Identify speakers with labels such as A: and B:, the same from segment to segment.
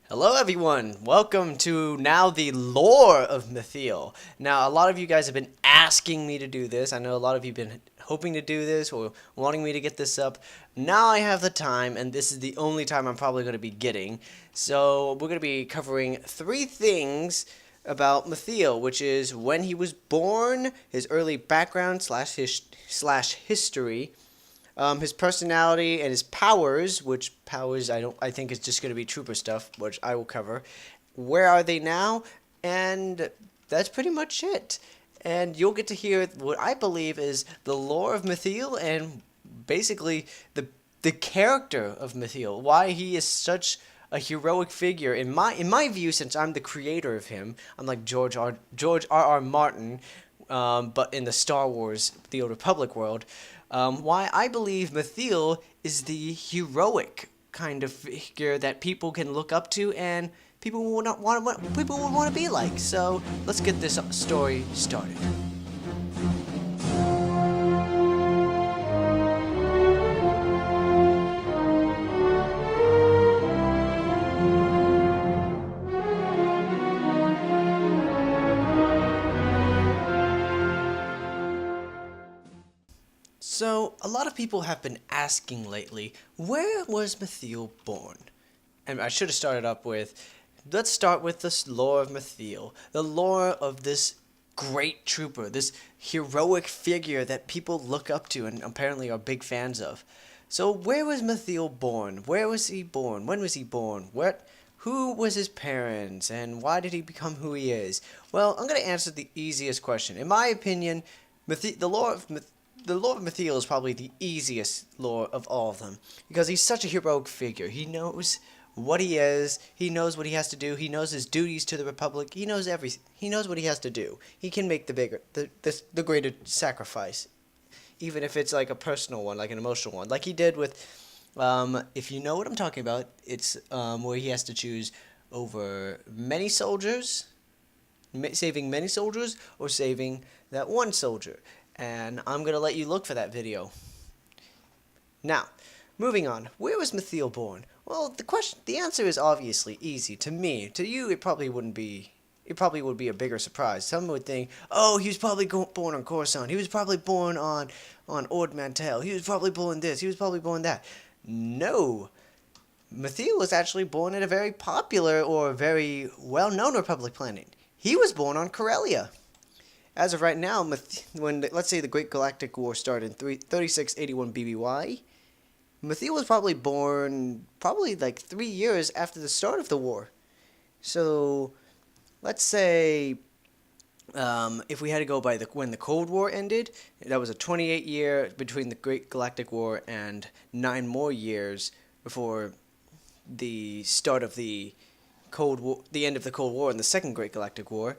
A: Hello everyone, welcome to now the Lore of Mathiel. Now a lot of you guys have been asking me to do this. I know a lot of you have been hoping to do this or wanting me to get this up. Now I have the time, and this is the only time I'm probably going to be getting. So we're going to be covering three things about Mathiel, which is when he was born, his early background slash history, his personality and his powers, which powers I think is just going to be trooper stuff, which I will cover. Where are they now? And that's pretty much it. And you'll get to hear what I believe is the lore of Mathiel and basically the character of Mathiel, why he is such a heroic figure in my view. Since I'm the creator of him, I'm like George R. R. Martin, but in the Star Wars The Old Republic world. Why I believe Mathiel is the heroic kind of figure that people can look up to and people will not people will want to be like. So let's get this story started. So, a lot of people have been asking lately, where was Mathiel born? And I should have started up with, let's start with this lore of Mathiel, the lore of this great trooper, this heroic figure that people look up to and apparently are big fans of. So, where was Mathiel born? Where was he born? When was he born? Who was his parents? And why did he become who he is? Well, I'm going to answer the easiest question. In my opinion, the lore of Mathiel is probably the easiest lore of all of them because he's such a heroic figure. He knows what he is. He knows what he has to do. He knows his duties to the Republic. He knows everything. He knows what he has to do. He can make the greater sacrifice, even if it's like a personal one, like an emotional one, like he did with. If you know what I'm talking about, it's where he has to choose over many soldiers, saving many soldiers, or saving that one soldier. And I'm going to let you look for that video. Now, moving on. Where was Mathiel born? Well, the answer is obviously easy. To me, to you, it probably wouldn't be. It probably would be a bigger surprise. Some would think, oh, he was probably born on Coruscant. He was probably born on Lore of Mathiel. He was probably born this. He was probably born that. No. Mathiel was actually born at a very popular or very well-known Republic planet. He was born on Corellia. As of right now, let's say the Great Galactic War started in 3681 BBY, Mathiel was probably born like 3 years after the start of the war. So, let's say if we had to go by when the Cold War ended, that was a 28-year between the Great Galactic War and 9 more years before the start of the Cold War, the end of the Cold War and the Second Great Galactic War.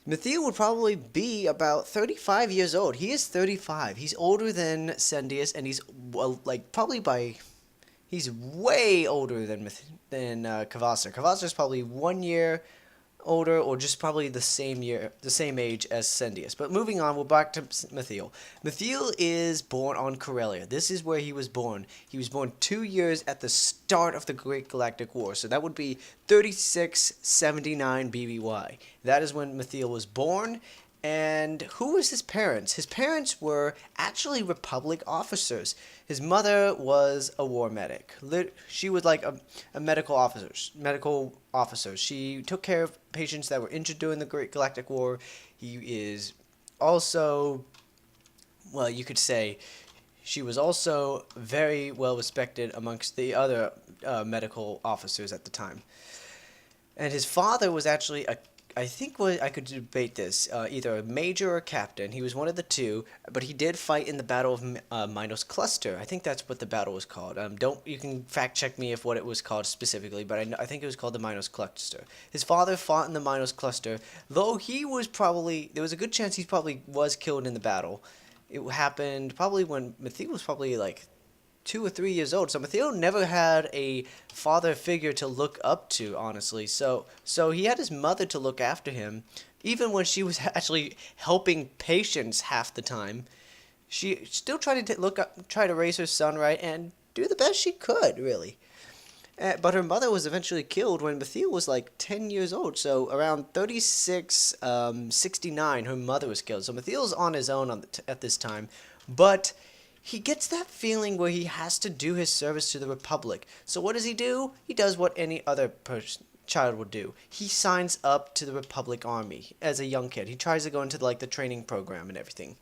A: Mathiel would probably be about 35 years old. He is 35. He's older than Sendius, and he's he's way older than Kavasar. Kavasar is probably 1 year older, or just probably the same age as Sendius. But moving on, we're back to Mathiel. Mathiel is born on Corellia. This is where he was born. He was born 2 years at the start of the Great Galactic War. So that would be 3679 BBY. That is when Mathiel was born. And who was his parents? His parents were actually Republic officers. His mother was a war medic. She was like a medical officer. She took care of patients that were injured during the Great Galactic War. He is also, well, you could say, she was also very well respected amongst the other medical officers at the time. And his father was actually I could debate this, either a major or a captain. He was one of the two, but he did fight in the Battle of Minos Cluster. I think that's what the battle was called. You can fact check me if what it was called specifically, but I think it was called the Minos Cluster. His father fought in the Minos Cluster, though there was a good chance he probably was killed in the battle. It happened probably when Mathiel was probably like 2 or 3 years old. So Mathiel never had a father figure to look up to, honestly. So he had his mother to look after him, even when she was actually helping patients half the time. She still tried to try to raise her son right and do the best she could, really. But her mother was eventually killed when Mathiel was like 10 years old. So around 36, 69, her mother was killed. So Mathiel's on his own at this time. But he gets that feeling where he has to do his service to the Republic. So what does he do? He does what any other child would do. He signs up to the Republic Army as a young kid. He tries to go into like the training program and everything.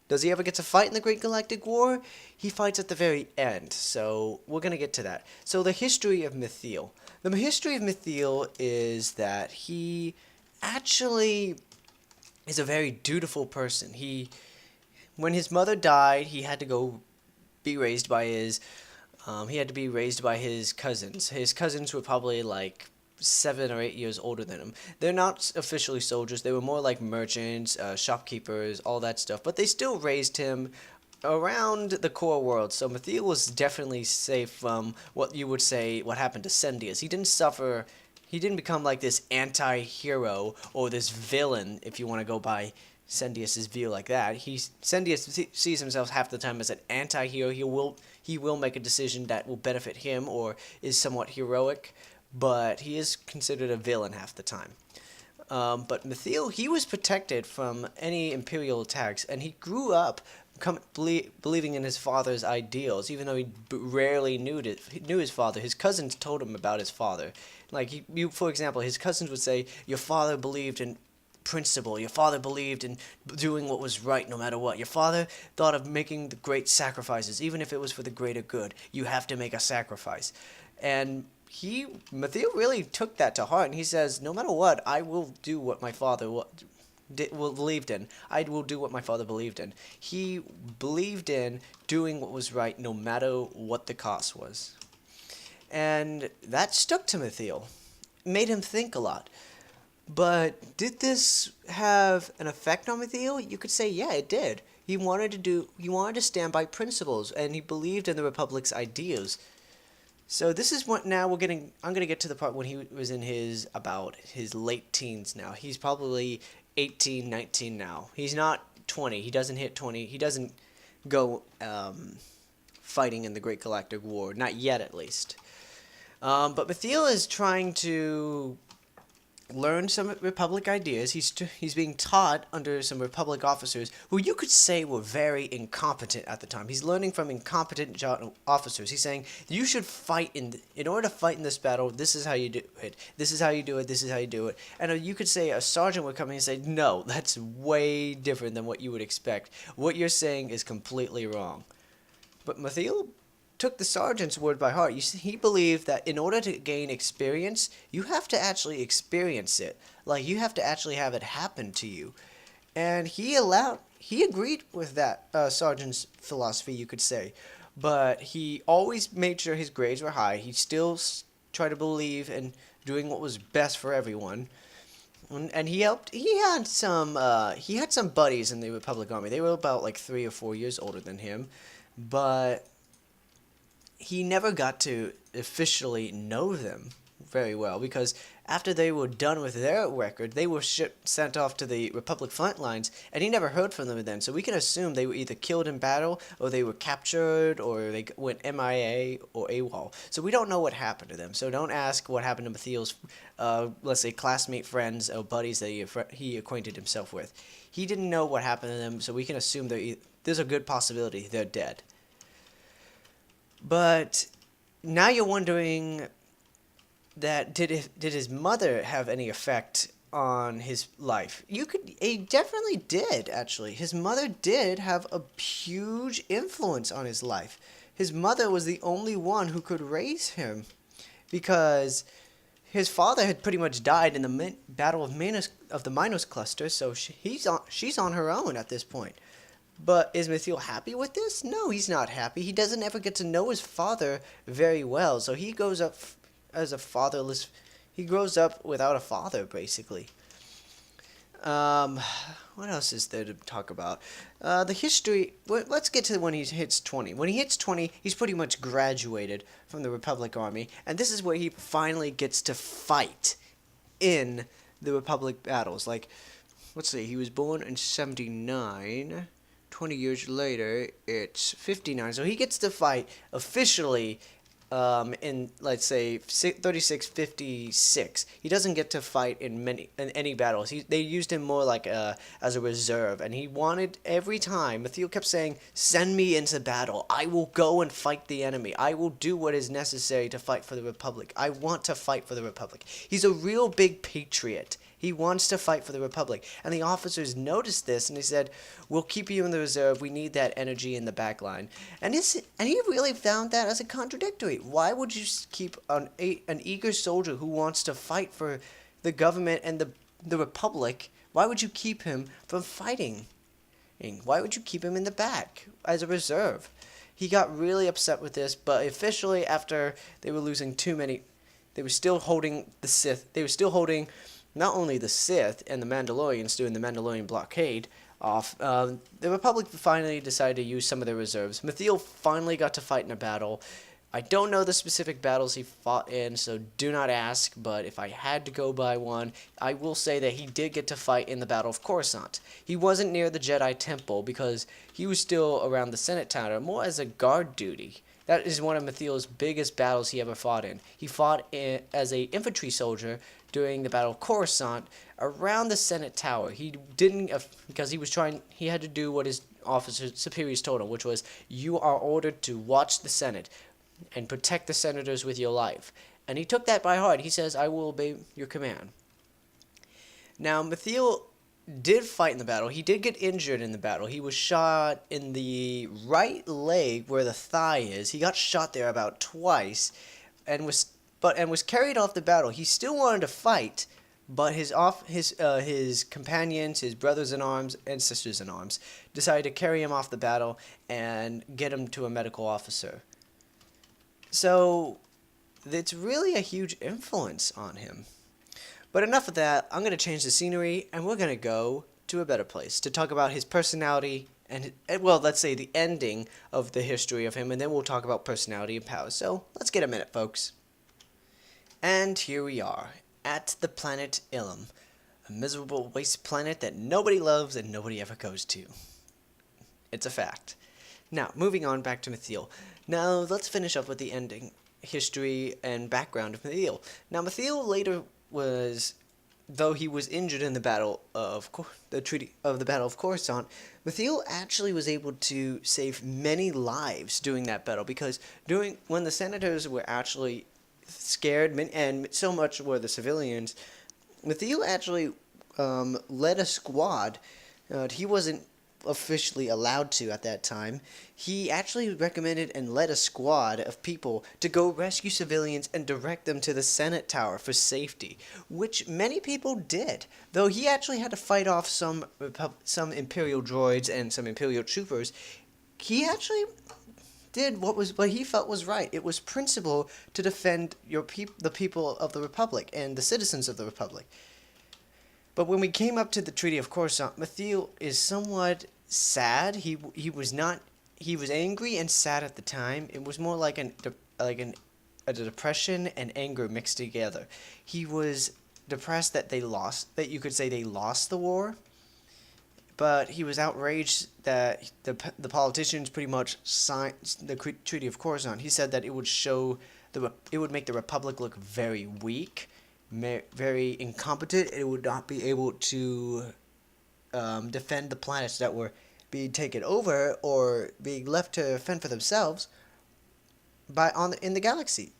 A: Does he ever get to fight in the Great Galactic War? He fights at the very end, so we're going to get to that. So the history of Mathiel. The history of Mathiel is that he actually is a very dutiful person. When his mother died, he had to go be raised by his cousins. His cousins were probably like 7 or 8 years older than him. They're not officially soldiers. They were more like merchants, shopkeepers, all that stuff. But they still raised him around the core world. So Mathiel was definitely safe from what you would say what happened to Sendius. He didn't suffer. He didn't become like this anti-hero or this villain, if you want to go by Sendius's view like that. Sendius sees himself half the time as an anti-hero. He will make a decision that will benefit him or is somewhat heroic, but he is considered a villain half the time. But Mathiel, he was protected from any Imperial attacks, and he grew up believing in his father's ideals, even though he rarely knew his father. His cousins told him about his father. Like, for example, his cousins would say, your father believed in principle. Your father believed in doing what was right no matter what. Your father thought of making the great sacrifices, even if it was for the greater good. You have to make a sacrifice. And Mathiel really took that to heart, and he says, no matter what, I will do what my father believed in. I will do what my father believed in. He believed in doing what was right no matter what the cost was. And that stuck to Mathiel. It made him think a lot. But did this have an effect on Mathiel? You could say, yeah, it did. He wanted to stand by principles, and he believed in the Republic's ideas. So this is what I'm going to get to the part when he was in his late teens now. He's probably 18, 19 now. He's not 20. He doesn't hit 20. He doesn't go fighting in the Great Galactic War. Not yet, at least. But Mathiel is trying to learn some Republic ideas. He's being taught under some Republic officers who you could say were very incompetent at the time. He's learning from incompetent officers. He's saying, you should fight in order to fight in this battle, this is how you do it. This is how you do it. This is how you do it. And you could say a sergeant would come in and say, no, that's way different than what you would expect. What you're saying is completely wrong. But Mathiel took the sergeant's word by heart. He believed that in order to gain experience, you have to actually experience it. Like, you have to actually have it happen to you. And he agreed with that sergeant's philosophy, you could say. But he always made sure his grades were high. He still tried to believe in doing what was best for everyone. And he had some buddies in the Republic Army. They were about like 3 or 4 years older than him. But he never got to officially know them very well, because after they were done with their record, they were sent off to the Republic front lines, and he never heard from them then. So we can assume they were either killed in battle, or they were captured, or they went MIA or AWOL. So we don't know what happened to them. So don't ask what happened to Mathiel's, let's say, classmate friends or buddies that he acquainted himself with. He didn't know what happened to them, so we can assume there's a good possibility they're dead. But now you're wondering that did his mother have any effect on his life? He definitely did, actually. His mother did have a huge influence on his life. His mother was the only one who could raise him, because his father had pretty much died in the Battle of the Minos Cluster, so she's on her own at this point. But is Mathiel happy with this? No, he's not happy. He doesn't ever get to know his father very well, so he grows up as a fatherless. He grows up without a father, basically. What else is there to talk about? The history. Let's get to when he hits 20. When he hits 20, he's pretty much graduated from the Republic Army, and this is where he finally gets to fight in the Republic battles. Like, let's see, he was born in 79. 20 years later, it's 59. So he gets to fight officially in, let's say, 3656. He doesn't get to fight in any battles. They used him more like as a reserve, and he wanted every time. Mathiel kept saying, "Send me into battle. I will go and fight the enemy. I will do what is necessary to fight for the Republic. I want to fight for the Republic." He's a real big patriot. He wants to fight for the Republic. And the officers noticed this, and they said, "We'll keep you in the reserve. We need that energy in the back line." And he really found that as a contradictory. Why would you keep an eager soldier who wants to fight for the government and the Republic? Why would you keep him from fighting? Why would you keep him in the back as a reserve? He got really upset with this, but officially, after they were losing too many, they were still holding the Sith. They were still holding not only the Sith and the Mandalorians doing the Mandalorian blockade off, the Republic finally decided to use some of their reserves. Mathiel finally got to fight in a battle. I don't know the specific battles he fought in, so do not ask, but if I had to go by one, I will say that he did get to fight in the Battle of Coruscant. He wasn't near the Jedi Temple because he was still around the Senate Tower, more as a guard duty. That is one of Mathiel's biggest battles he ever fought in. He fought as an infantry soldier during the Battle of Coruscant around the Senate Tower. He didn't, because he had to do what his officers, superiors told him, which was, "You are ordered to watch the Senate and protect the senators with your life." And he took that by heart. He says, "I will obey your command." Now, Mathiel did fight in the battle. He did get injured in the battle. He was shot in the right leg where the thigh is. He got shot there about twice and was carried off the battle. He still wanted to fight, but his companions, his brothers in arms and sisters in arms, decided to carry him off the battle and get him to a medical officer. So it's really a huge influence on him. But enough of that. I'm going to change the scenery, and we're going to go to a better place to talk about his personality and, well, let's say the ending of the history of him, and then we'll talk about personality and power. So let's get a minute, folks. And here we are, at the planet Ilum, a miserable waste planet that nobody loves and nobody ever goes to. It's a fact. Now, moving on back to Mathiel. Now, let's finish up with the ending, history, and background of Mathiel. Now, Mathiel later was, though he was injured in the battle of the Battle of Coruscant, Mathiel actually was able to save many lives during that battle, because when the senators were actually scared, and so much were the civilians, Mathiel actually led a squad. He wasn't officially allowed to at that time. He actually recommended and led a squad of people to go rescue civilians and direct them to the Senate Tower for safety, which many people did. Though he actually had to fight off some Imperial droids and some Imperial troopers, he actually did what he felt was right. It was principle to defend the people of the Republic and the citizens of the Republic. But when we came up to the Treaty of Coruscant, Mathiel is somewhat sad. He was angry and sad at the time. It was more like a depression and anger mixed together. He was depressed that you could say they lost the war, but he was outraged that the politicians pretty much signed the Treaty of Coruscant. He said that it would make the Republic look very weak, very incompetent. It would not be able to defend the planets that were being taken over or being left to fend for themselves in the galaxy.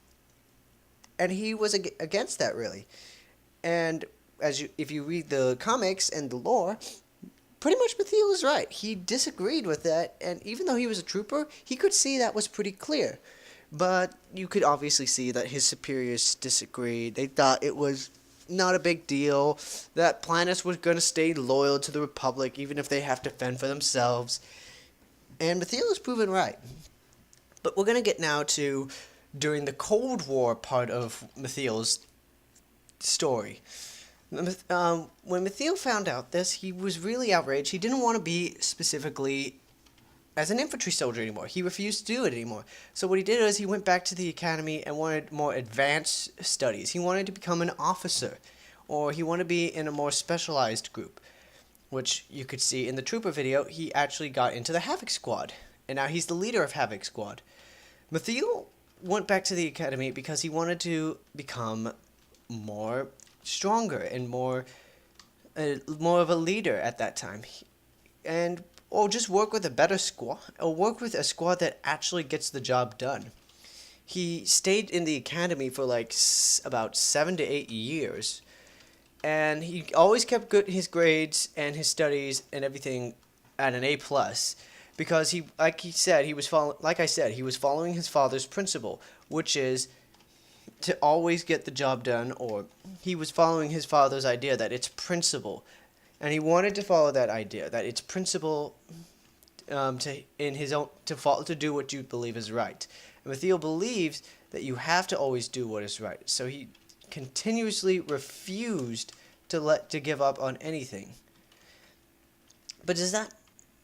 A: And he was against that, really. And if you read the comics and the lore, pretty much Mathiel is right. He disagreed with that, and even though he was a trooper, he could see that was pretty clear. But you could obviously see that his superiors disagreed. They thought it was not a big deal, that planets were going to stay loyal to the Republic even if they have to fend for themselves. And Mathiel is proven right. But we're going to get now to during the Cold War part of Mathiel's story. When Mathiel found out this, he was really outraged. He didn't want to be specifically as an infantry soldier anymore. He refused to do it anymore. So what he did was he went back to the academy and wanted more advanced studies. He wanted to become an officer, or he wanted to be in a more specialized group, which you could see in the Trooper video. He actually got into the Havoc Squad, and now he's the leader of Havoc Squad. Mathiel went back to the academy because he wanted to become more stronger and more of a leader at that time, and or just work with a better squad, or work with a squad that actually gets the job done. He stayed in the academy for like about 7 to 8 years, and he always kept good his grades and his studies and everything at an A+, because like I said, he was following his father's principle, which is to always get the job done, or he was following his father's idea that it's principle, and he wanted to follow that idea that it's principle, to do what you believe is right. And Mathiel believes that you have to always do what is right, so he continuously refused to give up on anything. But does that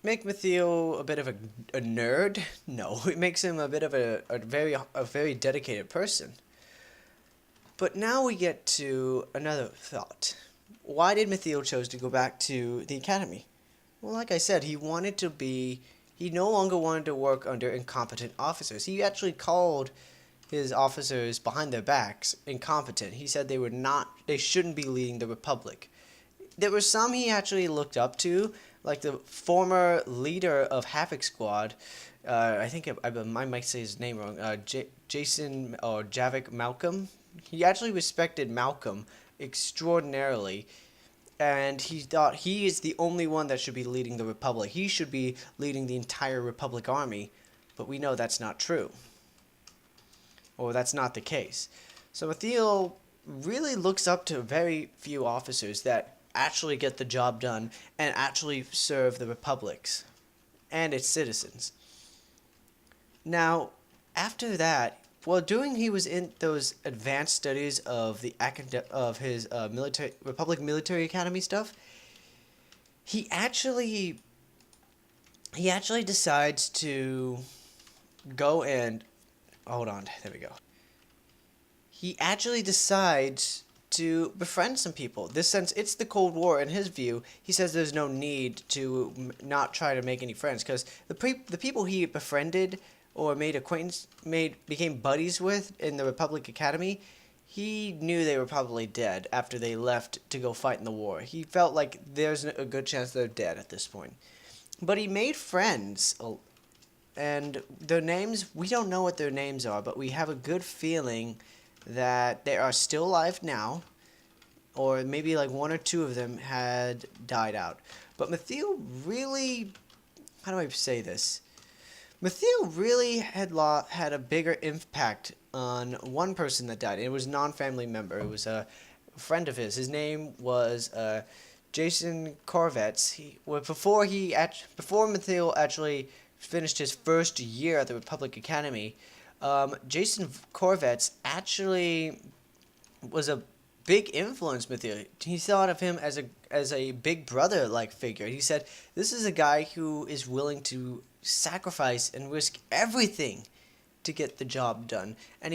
A: make Mathiel a bit of a nerd? No, it makes him a bit of a very dedicated person. But now we get to another thought. Why did Mathiel chose to go back to the academy? Well, like I said, he no longer wanted to work under incompetent officers. He actually called his officers behind their backs incompetent. He said they shouldn't be leading the Republic. There were some he actually looked up to, like the former leader of Havoc Squad. I think I might say his name wrong. Jason or Javik Malcolm. He actually respected Malcolm extraordinarily, and he thought he is the only one that should be leading the Republic. He should be leading the entire Republic army, but we know that's not true, or that's not the case. So Mathiel really looks up to very few officers that actually get the job done and actually serve the Republics and its citizens. Now, after that, well, during he was in those advanced studies of his Republic Military Academy stuff, he actually decides to go and hold on. There we go. He actually decides to befriend some people. Since it's the Cold War, in his view, he says there's no need to not try to make any friends, because the people he befriended or became buddies with in the Republic Academy, he knew they were probably dead after they left to go fight in the war. He felt like there's a good chance they're dead at this point. But he made friends, and their names, we don't know what their names are, but we have a good feeling that they are still alive now, or maybe like one or two of them had died out. But Mathiel really, how do I say this? Mathiel really had a bigger impact on one person that died. It was a non-family member. It was a friend of his. His name was Jason Korvetz. Before Mathiel actually finished his first year at the Republic Academy, Jason Korvetz actually was a big influence Mathiel. He thought of him as a big brother-like figure. He said, "This is a guy who is willing to sacrifice and risk everything to get the job done." And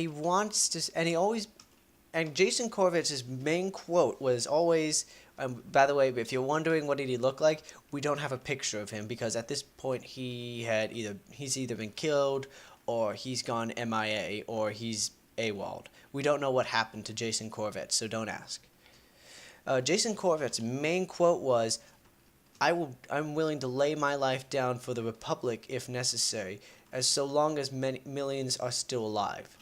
A: Jason Korvetz's main quote was always, by the way, if you're wondering what did he look like, we don't have a picture of him because at this point he's either been killed or he's gone MIA or he's AWOL'd. We don't know what happened to Jason Korvetz, so don't ask. Jason Korvetz's main quote was, I'm willing to lay my life down for the Republic if necessary, as so long as millions are still alive.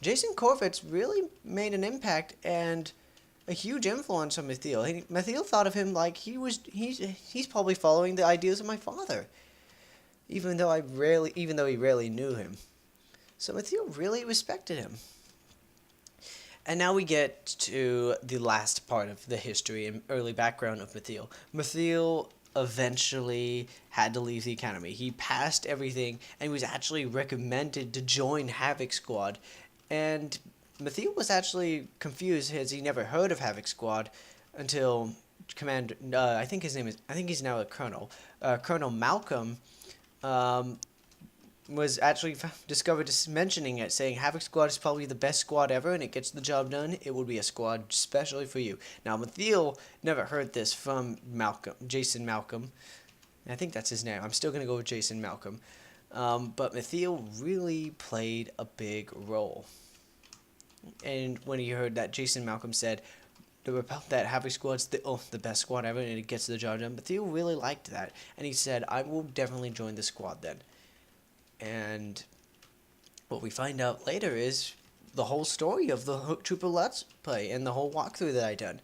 A: Jason Korvetz really made an impact and a huge influence on Mathiel. Mathiel thought of him like he's probably following the ideas of my father, even though he rarely knew him. So Mathiel really respected him. And now we get to the last part of the history and early background of Mathiel. Mathiel eventually had to leave the academy. He passed everything and was actually recommended to join Havoc Squad. And Mathiel was actually confused as he never heard of Havoc Squad until I think he's now a colonel. Colonel Malcolm was actually discovered mentioning it, saying Havoc Squad is probably the best squad ever and it gets the job done. It will be a squad especially for you. Now, Mathiel never heard this from Jason Malcolm. I think that's his name. I'm still going to go with Jason Malcolm. But Mathiel really played a big role. And when he heard that Jason Malcolm said that Havoc Squad's the best squad ever and it gets the job done, Mathiel really liked that. And he said, I will definitely join the squad then. And what we find out later is the whole story of the Trooper Let's Play and the whole walkthrough that I done.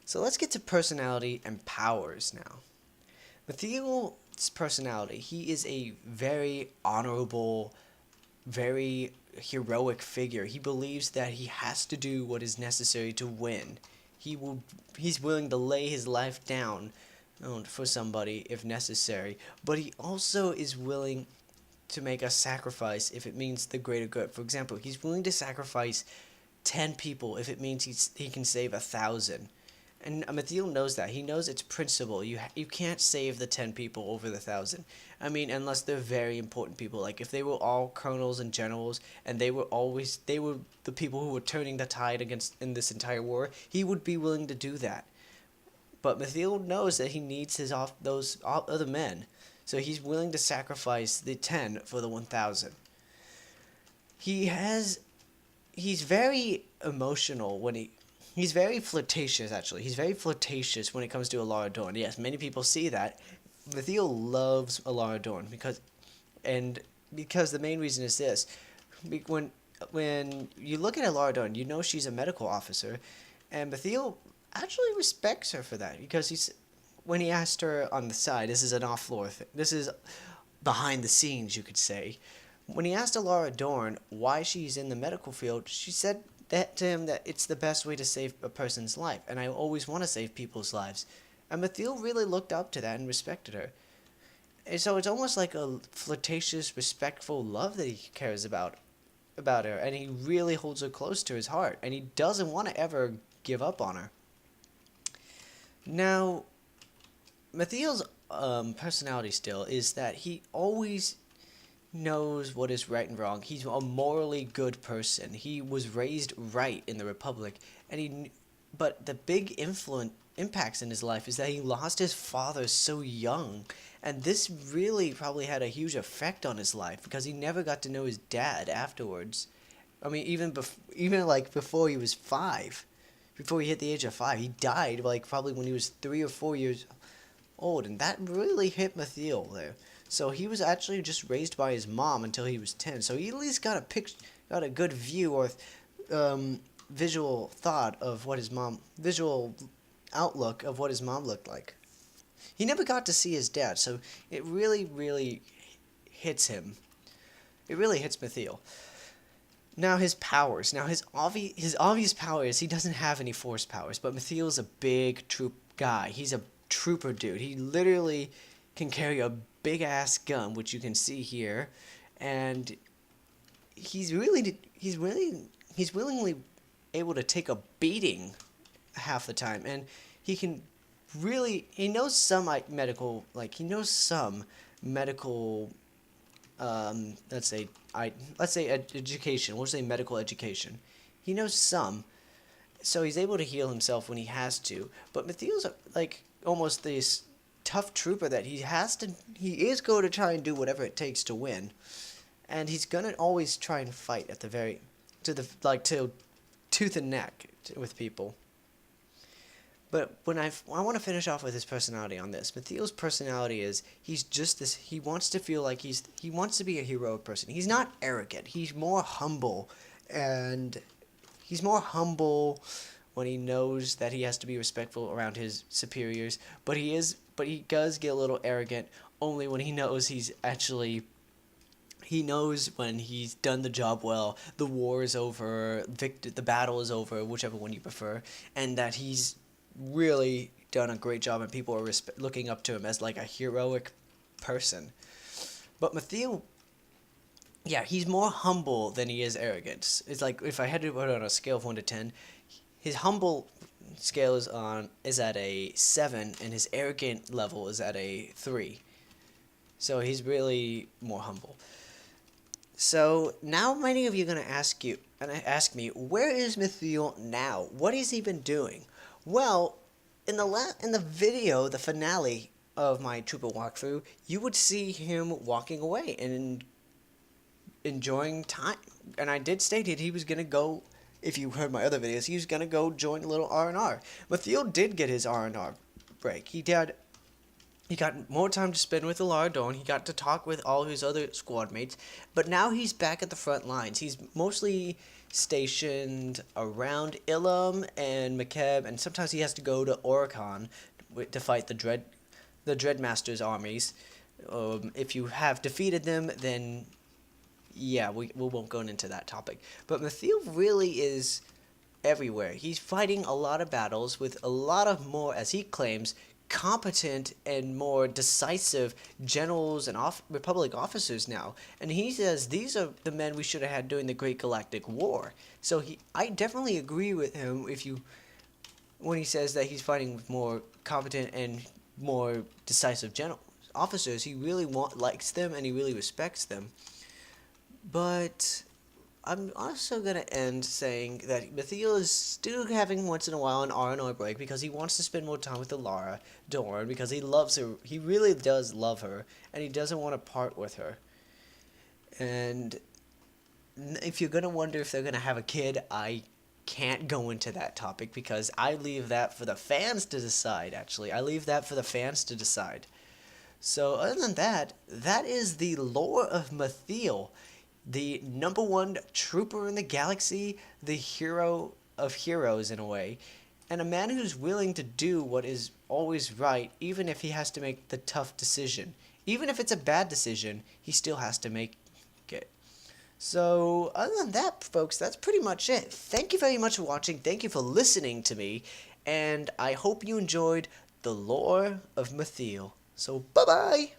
A: So let's get to personality and powers now. Mathiel's personality, he is a very honorable, very heroic figure. He believes that he has to do what is necessary to win. He's willing to lay his life down for somebody if necessary, but he also is willing to make a sacrifice if it means the greater good. For example, he's willing to sacrifice 10 people if it means he can save 1,000. And Mathiel knows that. He knows it's principle. You can't save the 10 people over the 1,000. I mean, unless they're very important people. Like if they were all colonels and generals, and they were the people who were turning the tide in this entire war, he would be willing to do that. But Mathiel knows that he needs those other men, so he's willing to sacrifice the 10 for the 1,000. He's very emotional He's very flirtatious, actually. He's very flirtatious when it comes to Alara Dorn. Yes, many people see that. Mathiel loves Alara Dorn because the main reason is this. When you look at Alara Dorn, you know she's a medical officer, and Mathiel actually respects her for that because when he asked her on the side, this is an off-floor thing. This is behind the scenes, you could say. When he asked Alara Dorn why she's in the medical field, she said that to him that it's the best way to save a person's life, and I always want to save people's lives. And Mathiel really looked up to that and respected her. And so it's almost like a flirtatious, respectful love that he cares about her, and he really holds her close to his heart, and he doesn't want to ever give up on her. Now, Mathiel's personality still is that he always knows what is right and wrong. He's a morally good person. He was raised right in the Republic, but the big impacts in his life is that he lost his father so young, and this really probably had a huge effect on his life because he never got to know his dad afterwards. I mean, even before he was 5, before he hit the age of 5, he died probably when he was 3 or 4 years old, and that really hit Mathiel there. So he was actually just raised by his mom until he was 10. So he at least got a good view or visual outlook of what his mom looked like. He never got to see his dad, so it really, really hits him. It really hits Mathiel. Now his powers. Now his obvious power is he doesn't have any force powers, but Mathiel's a big troop guy. He's a trooper dude. He literally can carry a big ass gun, which you can see here, and he's willingly able to take a beating half the time, and he knows some medical let's say education. We'll say medical education. He knows some, so he's able to heal himself when he has to. But Mathiel's almost this tough trooper that he is going to try and do whatever it takes to win, and he's gonna always try and fight at till tooth and neck with people. But I want to finish off with his personality on this. Mathiel's personality is he's just this. He wants to feel like he wants to be a heroic person. He's not arrogant. He's more humble, and he's more humble when he knows that he has to be respectful around his superiors. But he does get a little arrogant only when he knows he knows when he's done the job well, the war is over, the battle is over, whichever one you prefer, and that he's really done a great job and people are looking up to him as like a heroic person. But Mathiel, yeah, he's more humble than he is arrogant. It's like if I had to put it on a scale of 1 to 10, his humble scale is at a 7, and his arrogant level is at a 3. So he's really more humble. So now many of you are going to ask me, where is Mathiel now? What has he been doing? Well, in the video, the finale of my trooper walkthrough, you would see him walking away and enjoying time. And I did state it, he was gonna go. If you heard my other videos, he was gonna go join a little R&R. Mathiel did get his R&R break. He did. He got more time to spend with Alara Dawn. He got to talk with all his other squad mates. But now he's back at the front lines. He's mostly stationed around Ilum and Makeb, and sometimes he has to go to Oricon to fight the Dreadmaster's armies. If you have defeated them, then yeah, we won't go into that topic. But Mathiel really is everywhere. He's fighting a lot of battles with a lot of more, as he claims, competent and more decisive generals and Republic officers now. And he says these are the men we should have had during the Great Galactic War. So I definitely agree with him when he says that he's fighting with more competent and more decisive general officers. He really likes them and he really respects them. But I'm also going to end saying that Mathiel is still having once in a while an R&R break because he wants to spend more time with Alara Dorn because he loves her. He really does love her, and he doesn't want to part with her. And if you're going to wonder if they're going to have a kid, I can't go into that topic because I leave that for the fans to decide, actually. I leave that for the fans to decide. So other than that, that is the Lore of Mathiel. The #1 trooper in the galaxy, the hero of heroes in a way, and a man who's willing to do what is always right, even if he has to make the tough decision. Even if it's a bad decision, he still has to make it. So, other than that, folks, that's pretty much it. Thank you very much for watching. Thank you for listening to me, and I hope you enjoyed the Lore of Mathiel. So, bye-bye!